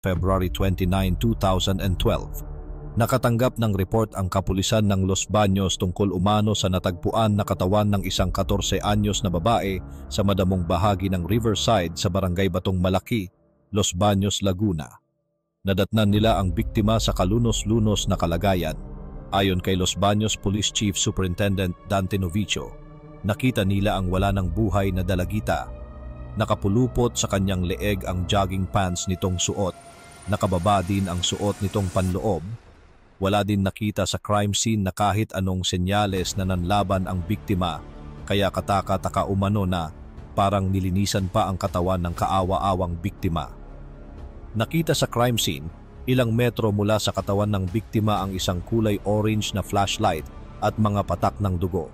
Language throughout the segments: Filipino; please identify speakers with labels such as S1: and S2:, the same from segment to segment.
S1: February 29, 2012. Nakatanggap ng report ang kapulisan ng Los Baños tungkol umano sa natagpuan na katawan ng isang 14 anyos na babae sa madamong bahagi ng Riverside sa Barangay Batong Malaki, Los Baños, Laguna. Nadatnan nila ang biktima sa kalunos-lunos na kalagayan. Ayon kay Los Baños Police Chief Superintendent Dante Novicio, nakita nila ang wala ng buhay na dalagita. Nakapulupot sa kanyang leeg ang jogging pants nitong suot. Nakababa din ang suot nitong panloob. Wala din nakita sa crime scene na kahit anong senyales na nanlaban ang biktima, kaya kataka-taka umano na parang nilinisan pa ang katawan ng kaawa-awang biktima. Nakita sa crime scene, ilang metro mula sa katawan ng biktima ang isang kulay orange na flashlight at mga patak ng dugo.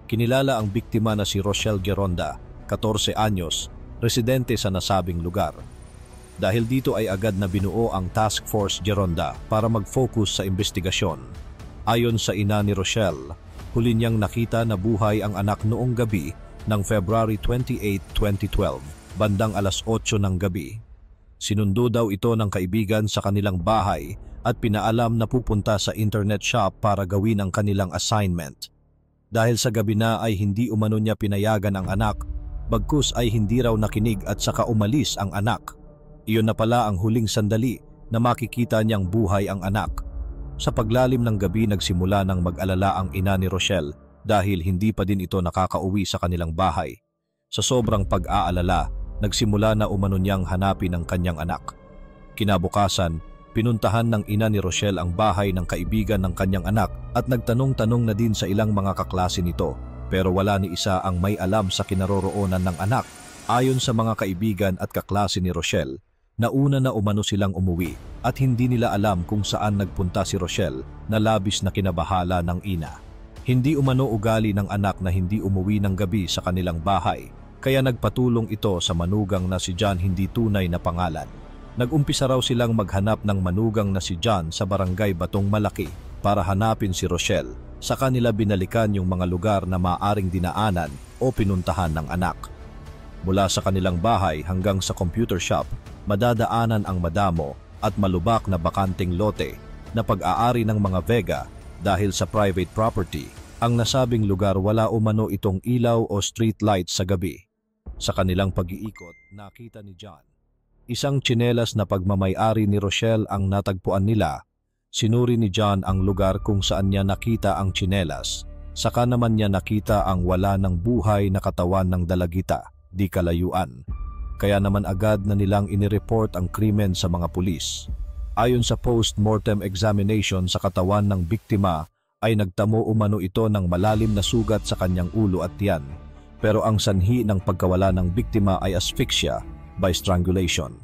S1: Kinilala ang biktima na si Rochelle Geronda, 14 anyos, residente sa nasabing lugar. Dahil dito ay agad na binuo ang Task Force Geronda para mag-focus sa investigasyon. Ayon sa ina ni Rochelle, huli niyang nakita na buhay ang anak noong gabi ng February 28, 2012, bandang alas 8 ng gabi. Sinundo daw ito ng kaibigan sa kanilang bahay at pinaalam na pupunta sa internet shop para gawin ang kanilang assignment. Dahil sa gabi na ay hindi umano niya pinayagan ang anak, bagkus ay hindi raw nakinig at saka umalis ang anak. Iyon na pala ang huling sandali na makikita niyang buhay ang anak. Sa paglalim ng gabi nagsimula ng mag-alala ang ina ni Rochelle dahil hindi pa din ito nakakauwi sa kanilang bahay. Sa sobrang pag-aalala, nagsimula na umano niyang hanapin ang kanyang anak. Kinabukasan, pinuntahan ng ina ni Rochelle ang bahay ng kaibigan ng kanyang anak at nagtanong-tanong na din sa ilang mga kaklase nito, pero wala ni isa ang may alam sa kinaroroonan ng anak. Ayon sa mga kaibigan at kaklase ni Rochelle, nauna na umano silang umuwi at hindi nila alam kung saan nagpunta si Rochelle na labis na kinabahala ng ina. Hindi umano ugali ng anak na hindi umuwi ng gabi sa kanilang bahay, kaya nagpatulong ito sa manugang na si John hindi tunay na pangalan. Nag-umpisa raw silang maghanap ng manugang na si John sa Barangay Batong Malaki para hanapin si Rochelle. Sa kanila binalikan yung mga lugar na maaaring dinaanan o pinuntahan ng anak. Mula sa kanilang bahay hanggang sa computer shop, madadaanan ang madamo at malubak na bakanting lote na pag-aari ng mga Vega dahil sa private property. Ang nasabing lugar wala umano itong ilaw o street lights sa gabi. Sa kanilang pag-iikot, nakita ni John isang tsinelas na pagmamay-ari ni Rochelle ang natagpuan nila. Sinuri ni John ang lugar kung saan niya nakita ang tsinelas. Saka naman niya nakita ang wala ng buhay na katawan ng dalagita di kalayuan. Kaya naman agad na nilang inireport ang krimen sa mga pulis. Ayon sa post-mortem examination sa katawan ng biktima ay nagtamo umano ito ng malalim na sugat sa kanyang ulo at tiyan. Pero ang sanhi ng pagkawala ng biktima ay asphyxia by strangulation.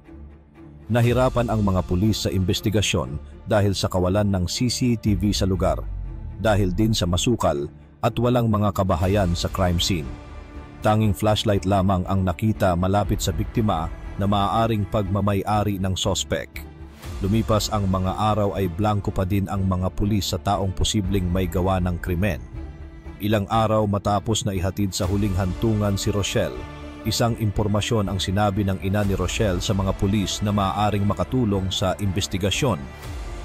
S1: Nahirapan ang mga pulis sa investigasyon dahil sa kawalan ng CCTV sa lugar, dahil din sa masukal at walang mga kabahayan sa crime scene. Tanging flashlight lamang ang nakita malapit sa biktima na maaaring pagmamay-ari ng sospek. Lumipas ang mga araw ay blanko pa din ang mga pulis sa taong posibleng may gawa ng krimen. Ilang araw matapos na ihatid sa huling hantungan si Rochelle, isang impormasyon ang sinabi ng ina ni Rochelle sa mga pulis na maaaring makatulong sa investigasyon.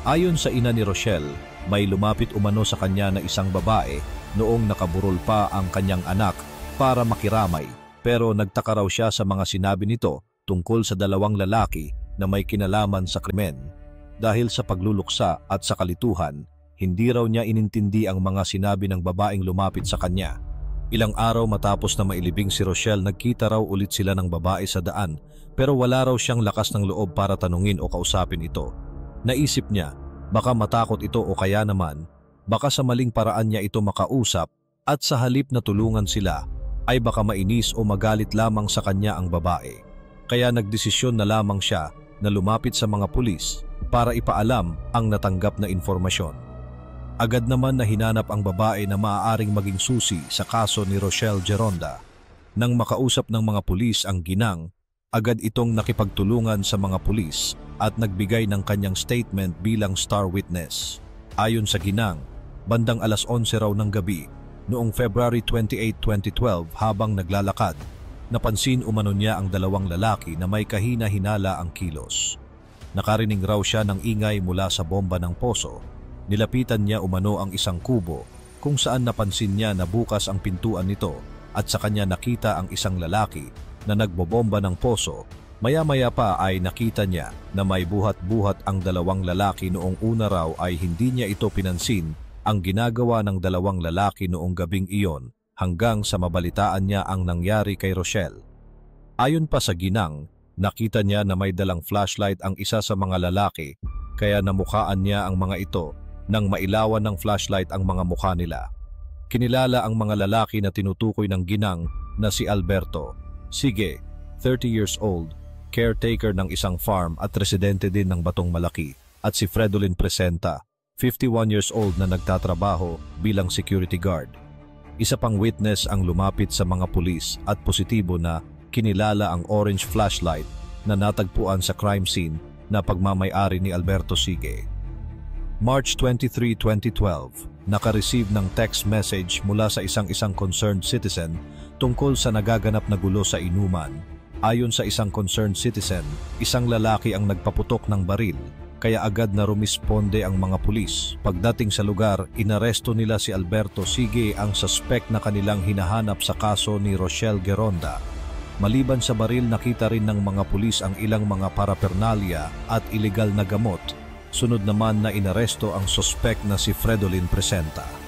S1: Ayon sa ina ni Rochelle, may lumapit umano sa kanya na isang babae noong nakaburol pa ang kanyang anak para makiramay, pero nagtaka raw siya sa mga sinabi nito tungkol sa dalawang lalaki na may kinalaman sa krimen. Dahil sa pagluluksa at sa kalituhan, hindi raw niya inintindi ang mga sinabi ng babaeng lumapit sa kanya. Ilang araw matapos na mailibing si Rochelle, nagkita raw ulit sila ng babae sa daan, pero wala raw siyang lakas ng loob para tanungin o kausapin ito. Naisip niya, baka matakot ito o kaya naman, baka sa maling paraan niya ito makausap at sa halip na tulungan sila, ay baka mainis o magalit lamang sa kanya ang babae. Kaya nagdesisyon na lamang siya na lumapit sa mga pulis para ipaalam ang natanggap na informasyon. Agad naman na hinanap ang babae na maaaring maging susi sa kaso ni Rochelle Geronda. Nang makausap ng mga pulis ang ginang, agad itong nakipagtulungan sa mga pulis at nagbigay ng kanyang statement bilang star witness. Ayon sa ginang, bandang alas 11 raw ng gabi, noong February 28, 2012 habang naglalakad, napansin umano niya ang dalawang lalaki na may kahina-hinala ang kilos. Nakarinig raw siya ng ingay mula sa bomba ng poso. Nilapitan niya umano ang isang kubo kung saan napansin niya na bukas ang pintuan nito at sa kanya nakita ang isang lalaki na nagbobomba ng poso. Maya-maya pa ay nakita niya na may buhat-buhat ang dalawang lalaki. Noong una raw ay hindi niya ito pinansin ang ginagawa ng dalawang lalaki noong gabing iyon hanggang sa mabalitaan niya ang nangyari kay Rochelle. Ayon pa sa ginang, nakita niya na may dalang flashlight ang isa sa mga lalaki kaya namukhaan niya ang mga ito nang mailawan ng flashlight ang mga mukha nila. Kinilala ang mga lalaki na tinutukoy ng ginang na si Alberto Sige, 30 years old, caretaker ng isang farm at residente din ng Batong Malaki, at si Fredolyn Presenta, 51 years old na nagtatrabaho bilang security guard. Isa pang witness ang lumapit sa mga pulis at positibo na kinilala ang orange flashlight na natagpuan sa crime scene na pagmamay-ari ni Alberto Sige. March 23, 2012, naka-receive ng text message mula sa isang concerned citizen tungkol sa nagaganap na gulo sa inuman. Ayon sa isang concerned citizen, isang lalaki ang nagpaputok ng baril, kaya agad na rumisponde ang mga pulis. Pagdating sa lugar, inaresto nila si Alberto Sige, ang suspect na kanilang hinahanap sa kaso ni Rochelle Geronda. Maliban sa baril, nakita rin ng mga pulis ang ilang mga paraphernalia at ilegal na gamot. Sunod naman na inaresto ang suspect na si Fredolyn Presenta.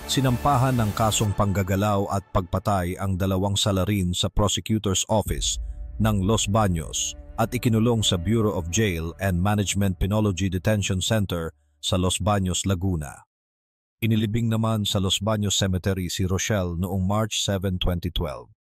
S1: Sinampahan ng kasong panggagalaw at pagpatay ang dalawang salarin sa prosecutor's office ng Los Baños at ikinulong sa Bureau of Jail and Management Penology Detention Center sa Los Baños, Laguna. Inilibing naman sa Los Baños Cemetery si Rochelle noong March 7, 2012.